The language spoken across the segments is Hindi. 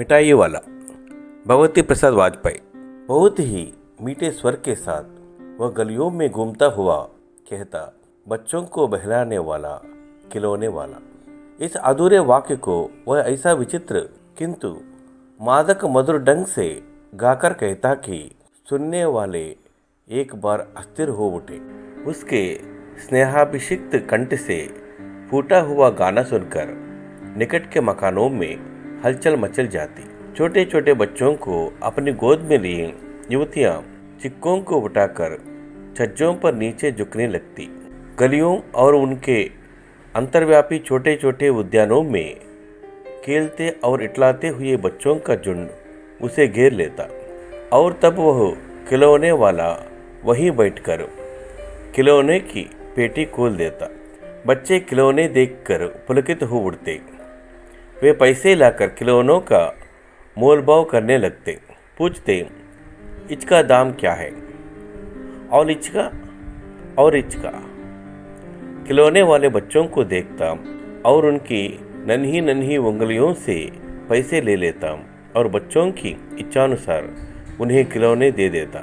मिठाई वाला भगवती प्रसाद वाजपेयी। बहुत ही मीठे स्वर के साथ वह गलियों में घूमता हुआ कहता, बच्चों को बहलाने वाला, खिलौने वाला। इस अधूरे वाक्य को वह ऐसा विचित्र किंतु मादक मधुर ढंग से गाकर कहता कि सुनने वाले एक बार अस्थिर हो उठे। उसके स्नेहाभिषिक्त कंठ से फूटा हुआ गाना सुनकर निकट के मकानों में हलचल मचल जाती। छोटे छोटे बच्चों को अपनी गोद में लिए युवतियां चिक्कों को उठाकर छज्जों पर नीचे झुकने लगती। गलियों और उनके अंतर्व्यापी छोटे छोटे उद्यानों में खेलते और इटलाते हुए बच्चों का झुंड उसे घेर लेता और तब वह खिलौने वाला वहीं बैठकर खिलौने की पेटी खोल देता। बच्चे खिलौने देखकर पुलकित हो उठते। वे पैसे लाकर खिलौनों का मोल भाव करने लगते। पूछते, इसका दाम क्या है? और इसका खिलौने वाले बच्चों को देखता और उनकी नन्ही नन्ही उंगलियों से पैसे ले लेता और बच्चों की इच्छानुसार उन्हें खिलौने दे देता।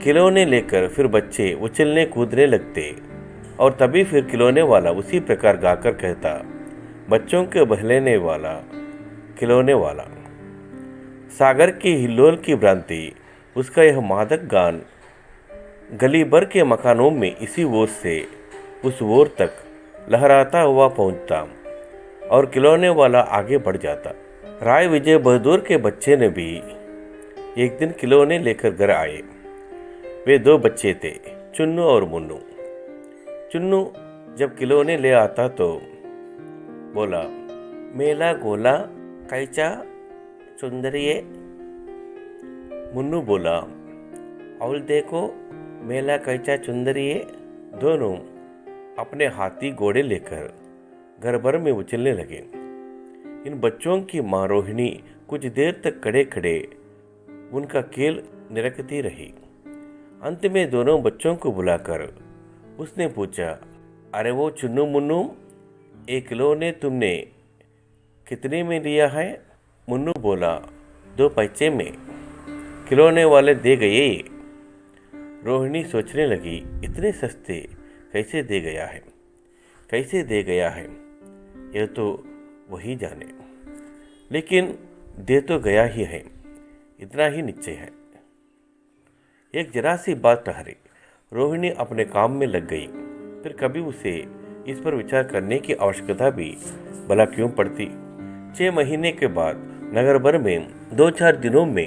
खिलौने लेकर फिर बच्चे उछलने कूदने लगते और तभी फिर खिलौने वाला उसी प्रकार गाकर कहता, बच्चों के बहलाने वाला, खिलौने वाला। सागर की हिल्लोल की भ्रांति उसका यह मादक गान गली भर के मकानों में इसी ओर से उस ओर तक लहराता हुआ पहुंचता और खिलौने वाला आगे बढ़ जाता। राय विजय बहादुर के बच्चे ने भी एक दिन खिलौने लेकर घर आए। वे दो बच्चे थे, चुन्नू और मुन्नू। चुन्नू जब खिलौने ले आता तो बोला, मेला गोला कैचा सुंदरिये। मुन्नू बोला, और देखो मेला कैचा सुंदरिये। दोनों अपने हाथी घोड़े लेकर घर भर में उछलने लगे। इन बच्चों की माँ रोहिणी कुछ देर तक खड़े खड़े उनका खेल निरखती रही। अंत में दोनों बच्चों को बुलाकर उसने पूछा, अरे वो चुन्नू मुन्नू, एक खिलौने तुमने कितने में लिया है? मुन्नू बोला, 2 पैसे में। खिलौने वाले दे गए। रोहिणी सोचने लगी, इतने सस्ते कैसे दे गया है? यह तो वही जाने, लेकिन दे तो गया ही है, इतना ही निश्चय है। एक जरा सी बात ठहरी। रोहिणी अपने काम में लग गई। फिर कभी उसे इस पर विचार करने की आवश्यकता भी भला क्यों पड़ती। 6 महीने के बाद नगर भर में 2-4 दिनों में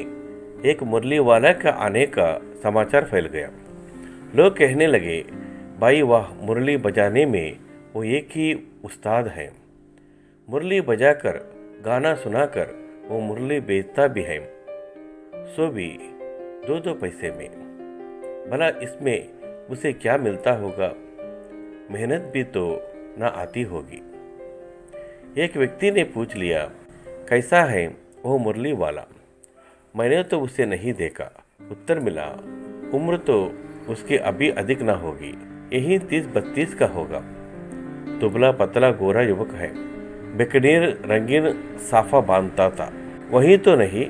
एक मुरली वाला का आने का समाचार फैल गया। लोग कहने लगे, भाई वाह, मुरली बजाने में वो एक ही उस्ताद है। मुरली बजाकर गाना सुनाकर वो मुरली बेचता भी है, सो भी 2-2 पैसे में। भला इसमें उसे क्या मिलता होगा? मेहनत भी तो ना आती होगी। एक व्यक्ति ने पूछ लिया, कैसा है वो मुरली वाला? मैंने तो उसे नहीं देखा। उत्तर मिला, उम्र तो उसकी अभी अधिक ना होगी, यही 30-32 का होगा। दुबला पतला गोरा युवक है, बिकनीर रंगीन साफा बांधता था। वही तो नहीं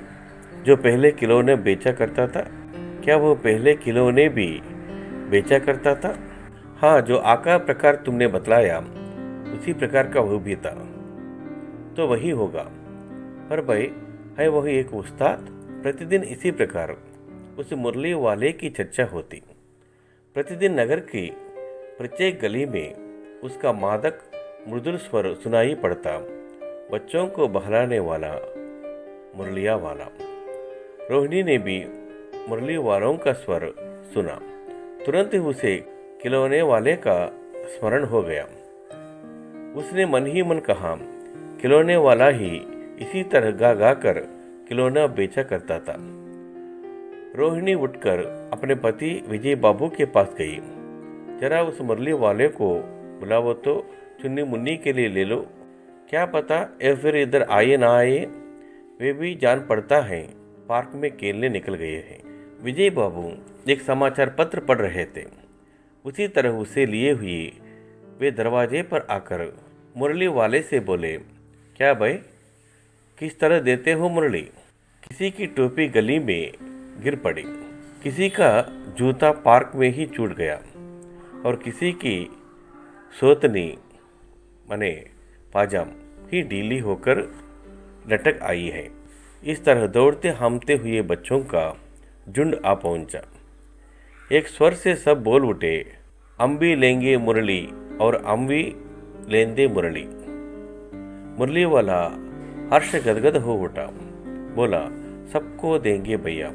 जो पहले खिलौने बेचा करता था? क्या वो पहले खिलौने भी बेचा करता था? हाँ, जो आकार प्रकार तुमने बतलाया उसी प्रकार का वो भी था, तो वही होगा। पर भाई, है वही एक उस्ताद? प्रतिदिन इसी प्रकार उस मुरली वाले की चर्चा होती। प्रतिदिन नगर की प्रत्येक गली में उसका मादक मृदुल स्वर सुनाई पड़ता, बच्चों को बहलाने वाला, मुरलिया वाला। रोहिणी ने भी मुरली वालों का स्वर सुना। तुरंत ही उसे खिलौने वाले का स्मरण हो गया। उसने मन ही मन कहा, खिलौने वाला ही इसी तरह गा गा कर खिलौना बेचा करता था। रोहिणी उठकर अपने पति विजय बाबू के पास गई। जरा उस मुरली वाले को बुलाओ तो चुन्नी मुन्नी के लिए ले लो। क्या पता ये फिर इधर आए ना आए, वे भी जान पड़ता है पार्क में खेलने निकल गए हैं। विजय बाबू एक समाचार पत्र पढ़ रहे थे। उसी तरह उसे लिए हुए वे दरवाजे पर आकर मुरली वाले से बोले, क्या भाई, किस तरह देते हो मुरली? किसी की टोपी गली में गिर पड़ी, किसी का जूता पार्क में ही छूट गया और किसी की सोतनी माने पाजाम ही ढीली होकर लटक आई है। इस तरह दौड़ते हामते हुए बच्चों का झुंड आ पहुंचा। एक स्वर से सब बोल उठे, अम्बी लेंगे मुरली और अम्बी लेंदे मुरली। मुरली वाला हर्ष गदगद हो उठा, बोला, सबको देंगे भैया,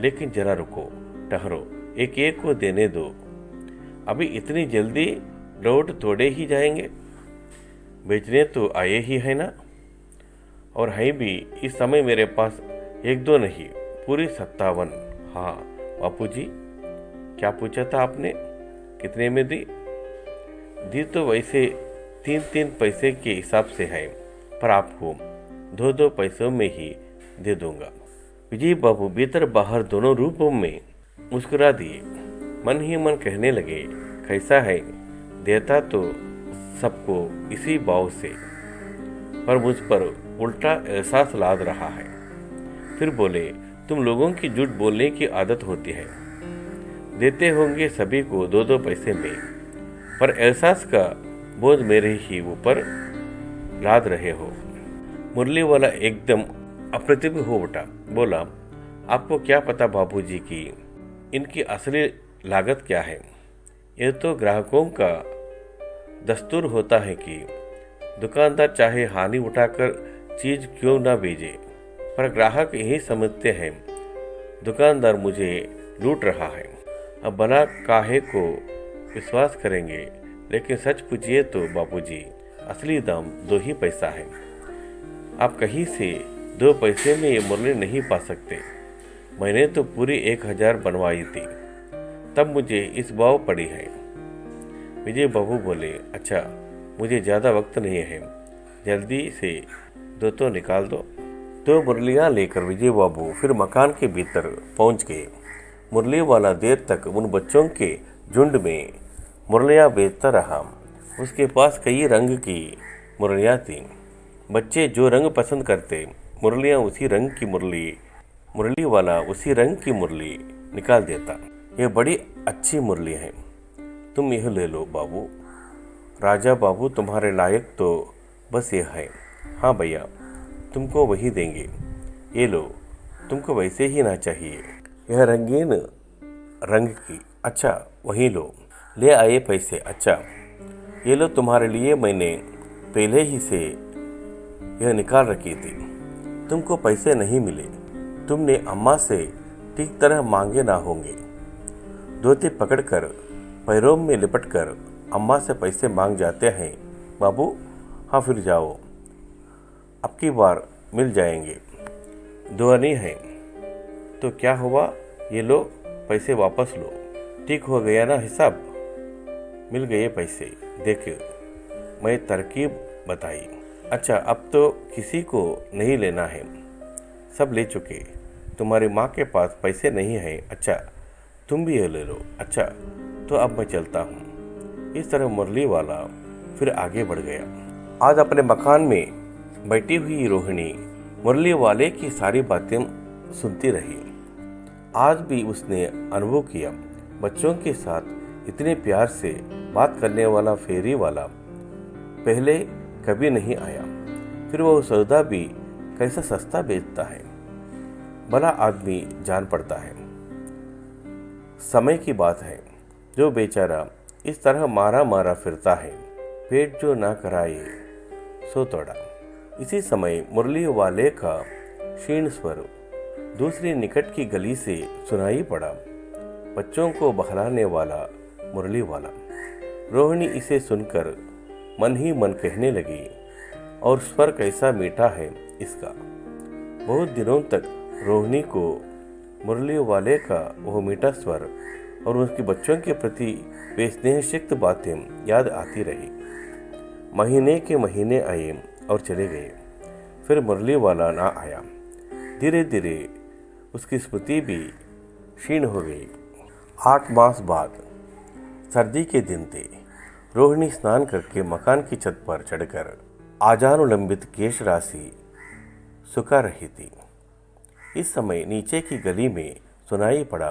लेकिन जरा रुको, ठहरो, एक एक को देने दो। अभी इतनी जल्दी लौट तोड़े ही जाएंगे? बेचने तो आए ही है ना? और है भी इस समय मेरे पास एक दो नहीं, पूरी 57। हाँ बापूजी, क्या पूछा था आपने? कितने में दी? दी तो वैसे 3-3 पैसे के हिसाब से है, पर आपको 2-2 पैसों में ही दे दूंगा। विजय बाबू भीतर बाहर दोनों रूपों में मुस्कुरा दिए। मन ही मन कहने लगे, कैसा है, देता तो सबको इसी भाव से, पर मुझ पर उल्टा एहसास लाद रहा है। फिर बोले, तुम लोगों की झूठ बोलने की आदत होती है, देते होंगे सभी को 2-2 पैसे में, पर एहसास का बोझ मेरे ही ऊपर लाद रहे हो। मुरली वाला एकदम अप्रतिभ हो उठा, बोला, आपको क्या पता बाबूजी की इनकी असली लागत क्या है? यह तो ग्राहकों का दस्तूर होता है कि दुकानदार चाहे हानि उठाकर चीज क्यों ना भेजे, पर ग्राहक यही समझते हैं दुकानदार मुझे लूट रहा है। अब भला काहे को विश्वास करेंगे, लेकिन सच पूछिए तो बापूजी, असली दाम 2 ही पैसा है। आप कहीं से 2 पैसे में ये मुरली नहीं पा सकते। मैंने तो पूरी 1000 बनवाई थी, तब मुझे इस भाव पड़ी है। विजय बाबू बोले, अच्छा, मुझे ज़्यादा वक्त नहीं है, जल्दी से 2 तो निकाल दो। 2 मुरलियाँ लेकर विजय बाबू फिर मकान के भीतर पहुंच गए। मुरली वाला देर तक उन बच्चों के झुंड में मुरलियाँ बेचता रहा। उसके पास कई रंग की मुरलियाँ थीं। बच्चे जो रंग पसंद करते, मुरलियाँ उसी रंग की मुरली वाला उसी रंग की मुरली निकाल देता। यह बड़ी अच्छी मुरली है, तुम यह ले लो बाबू। राजा बाबू तुम्हारे लायक तो बस यह है। हाँ भैया, तुमको वही देंगे, ये लो, तुमको वैसे ही ना चाहिए, यह रंगीन रंग की। अच्छा, वही लो, ले आए पैसे। अच्छा, ये लो, तुम्हारे लिए मैंने पहले ही से यह निकाल रखी थी। तुमको पैसे नहीं मिले, तुमने अम्मा से ठीक तरह मांगे ना होंगे। धोती पकड़कर पैरों में लिपटकर अम्मा से पैसे मांग जाते हैं बाबू। हाँ, फिर जाओ, अब की बार मिल जाएंगे। दुआ नहीं है तो क्या हुआ, ये लो, पैसे वापस लो। ठीक हो गया ना हिसाब? मिल गए पैसे। देखिए, मैं तरकीब बताई। अच्छा, अब तो किसी को नहीं लेना है, सब ले चुके। तुम्हारी माँ के पास पैसे नहीं हैं। अच्छा, तुम भी ये ले लो। अच्छा, तो अब मैं चलता हूँ। इस तरह मुरली वाला फिर आगे बढ़ गया। आज अपने मकान में बैठी हुई रोहिणी मुरली वाले की सारी बातें सुनती रही। आज भी उसने अनुभव किया, बच्चों के साथ इतने प्यार से बात करने वाला फेरी वाला पहले कभी नहीं आया। फिर वह सौदा भी कैसा सस्ता बेचता है, भला आदमी जान पड़ता है। समय की बात है, जो बेचारा इस तरह मारा मारा फिरता है, पेट जो ना कराए सो तोड़ा। इसी समय मुरली वाले का क्षीण स्वर दूसरी निकट की गली से सुनाई पड़ा। बच्चों को बहलाने वाला मुरली वाला। रोहिणी इसे सुनकर मन ही मन कहने लगी, और स्वर कैसा मीठा है इसका। बहुत दिनों तक रोहिणी को मुरली वाले का वह मीठा स्वर और उसके बच्चों के प्रति वे स्नेहसिक्त बातें याद आती रही। महीने के महीने आए और चले गए, फिर मुरली वाला ना आया। धीरे धीरे उसकी स्मृति भी क्षीण हो गई। 8 मास बाद सर्दी के दिन थे। रोहिणी स्नान करके मकान की छत पर चढ़कर आजानुलंबित केश राशि सुखा रही थी। इस समय नीचे की गली में सुनाई पड़ा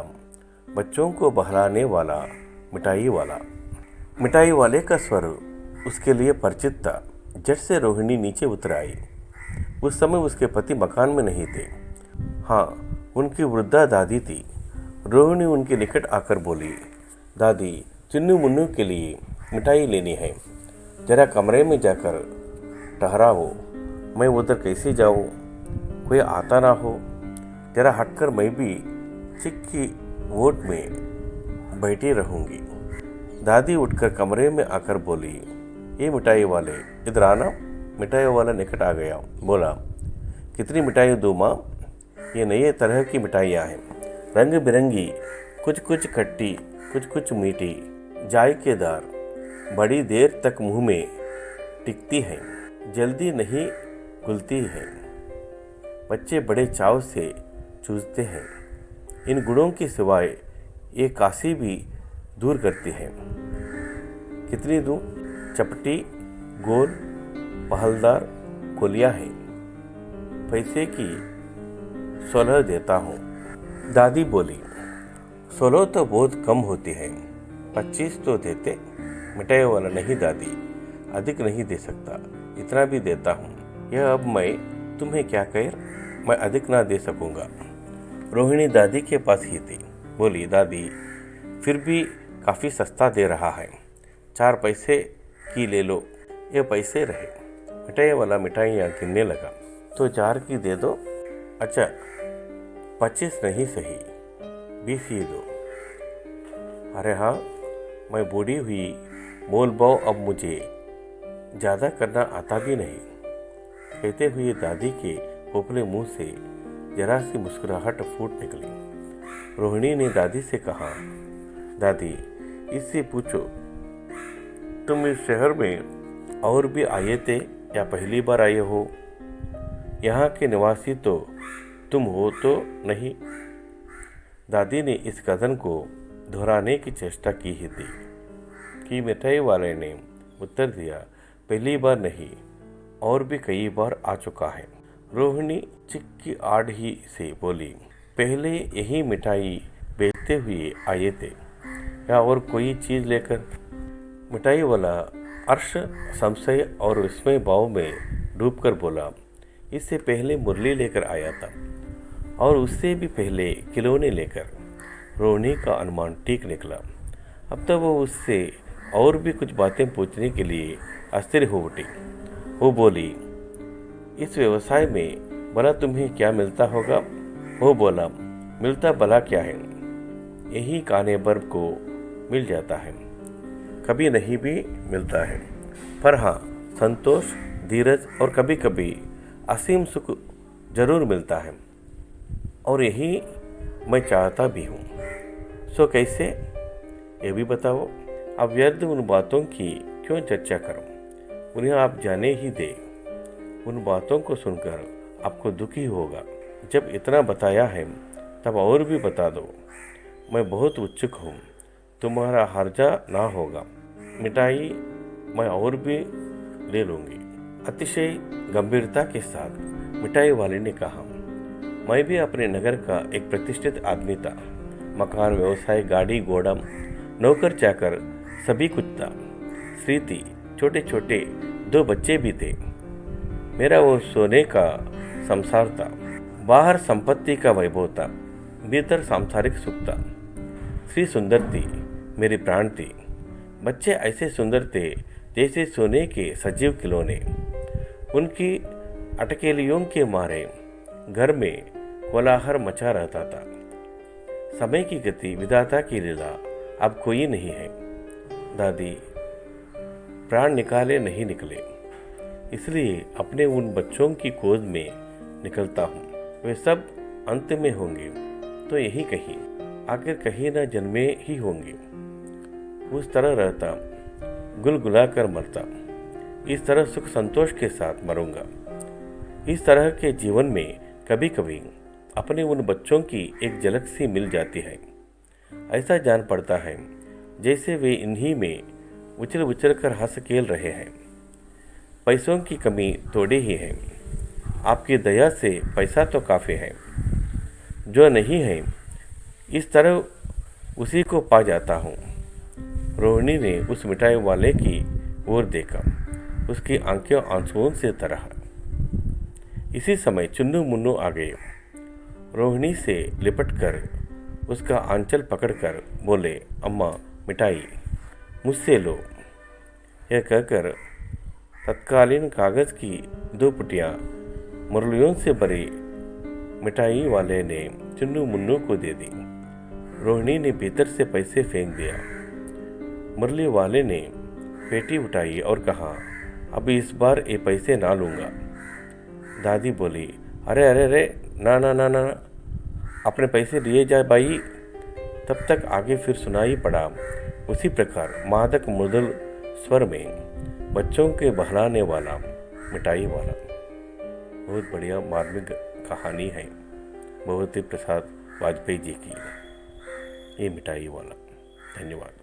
बच्चों को बहलाने वाला मिठाई वाला। मिठाई वाले का स्वर उसके लिए परिचित था। झट से रोहिणी नीचे उतर आई। उस समय उसके पति मकान में नहीं थे। हाँ, उनकी वृद्धा दादी थी। रोहिणी उनके निकट आकर बोली, दादी, चुन्नू मुन्नू के लिए मिठाई लेनी है। जरा कमरे में जाकर ठहराओ। मैं उधर कैसे जाऊँ? कोई आता ना हो। जरा हटकर मैं भी चिक्की वोट में बैठी रहूँगी। दादी उठकर कमरे में आकर बोली, ये मिठाई वाले, इधर आना। मिठाई वाला निकट आ गया। बोला, कितनी मिठाई दूँ माँ? ये नए तरह की मिठाइयाँ हैं, रंग बिरंगी, कुछ कुछ खट्टी, कुछ कुछ मीठी, जायकेदार, बड़ी देर तक मुंह में टिकती हैं, जल्दी नहीं घुलती हैं। बच्चे बड़े चाव से चूसते हैं। इन गुणों के सिवाय ये काशी भी दूर करती हैं। कितनी दूं? चपटी, गोल, पहलदार गोलियां हैं। पैसे की 16 देता हूँ। दादी बोली, 16 तो बहुत कम होती है, 25 तो देते। मिठाई वाला, नहीं दादी, अधिक नहीं दे सकता, इतना भी देता हूँ। यह अब मैं तुम्हें क्या कह, मैं अधिक ना दे सकूँगा। रोहिणी दादी के पास ही थी। बोली, दादी, फिर भी काफ़ी सस्ता दे रहा है, 4 पैसे की ले लो। ये पैसे रहे। मिठाई वाला मिठाइयाँ गिनने लगा। तो 4 की दे दो। अच्छा, 25 नहीं सही, 20 ही दो। अरे हाँ, मैं बूढ़ी हुई, मोल भाव अब मुझे ज़्यादा करना आता भी नहीं। कहते हुए दादी के खोखले मुंह से जरा सी मुस्कुराहट फूट निकली। रोहिणी ने दादी से कहा, दादी, इससे पूछो, तुम इस शहर में और भी आए थे या पहली बार आए हो? यहाँ के निवासी तो तुम हो तो नहीं? दादी ने इस कथन को दोहराने की चेष्टा की ही थी कि मिठाई वाले ने उत्तर दिया, पहली बार नहीं, और भी कई बार आ चुका है। रोहिणी चिक्की आड़ ही से बोली, पहले यही मिठाई बेचते हुए आए थे या और कोई चीज़ लेकर? मिठाई वाला अर्श संशय और विस्मय भाव में डूबकर बोला, इससे पहले मुरली लेकर आया था और उससे भी पहले खिलौने लेकर। रोहिणी का अनुमान ठीक निकला। अब तो वो उससे और भी कुछ बातें पूछने के लिए अस्थिर हो उठी। वो बोली, इस व्यवसाय में भला तुम्हें क्या मिलता होगा? वो बोला, मिलता भला क्या है, यही खाने भर को मिल जाता है, कभी नहीं भी मिलता है, पर हाँ, संतोष, धीरज और कभी कभी असीम सुख जरूर मिलता है, और यही मैं चाहता भी हूँ। सो कैसे, ये भी बताओ। अब व्यर्थ उन बातों की क्यों चर्चा करो, उन्हें आप जाने ही दे। उन बातों को सुनकर आपको दुखी होगा। जब इतना बताया है तब और भी बता दो। मैं बहुत उत्सुक हूँ, तुम्हारा हर्जा ना होगा। मिठाई मैं और भी ले लूँगी। अतिशय गंभीरता के साथ मिठाई वाले ने कहा, मैं भी अपने नगर का एक प्रतिष्ठित आदमी था। मकान, व्यवसाय, गाड़ी घोड़ा, नौकर चाकर सभी कुछ था। स्त्री थी, छोटे छोटे 2 बच्चे भी थे। मेरा वो सोने का संसार था। बाहर संपत्ति का वैभव था, भीतर सांसारिक सुख था। स्त्री सुंदर थी, मेरी प्राण थी। बच्चे ऐसे सुंदर थे जैसे सोने के सजीव खिलौने। उनकी अटकेलियों के मारे घर में कोलाहल मचा रहता था। समय की गति, विधाता की लीला, अब कोई नहीं है। दादी, प्राण निकाले नहीं निकले, इसलिए अपने उन बच्चों की खोज में निकलता हूँ। वे सब अंत में होंगे तो यही कहीं, आखिर कहीं न जन्मे ही होंगे। उस तरह रहता, गुलगुला कर मरता। इस तरह सुख संतोष के साथ मरूंगा। इस तरह के जीवन में कभी कभी अपने उन बच्चों की एक झलक सी मिल जाती है। ऐसा जान पड़ता है जैसे वे इन्हीं में उछल उछल कर हंस खेल रहे हैं। पैसों की कमी थोड़ी ही है, आपकी दया से पैसा तो काफ़ी है, जो नहीं है इस तरह उसी को पा जाता हूँ। रोहिणी ने उस मिठाई वाले की ओर देखा, उसकी आंखें आंसुओं से तरह। इसी समय चुन्नू मुन्नू आ गए। रोहिणी से लिपटकर उसका आंचल पकड़कर बोले, अम्मा मिठाई मुझसे लो। यह कहकर तत्कालीन कागज की 2 पुटियाँ मुरलियों से भरी मिठाई वाले ने चुन्नू मुन्नू को दे दी। रोहिणी ने भीतर से पैसे फेंक दिया। मुरली वाले ने पेटी उठाई और कहा, अभी इस बार ये पैसे ना लूँगा। दादी बोली, अरे अरे अरे, ना ना ना ना, अपने पैसे लिए जाए भाई। तब तक आगे फिर सुनाई पड़ा उसी प्रकार मादक मृदुल स्वर में बच्चों के बहलाने वाला मिठाई वाला। बहुत बढ़िया मार्मिक कहानी है भगवती प्रसाद वाजपेयी जी की, ये मिठाई वाला। धन्यवाद।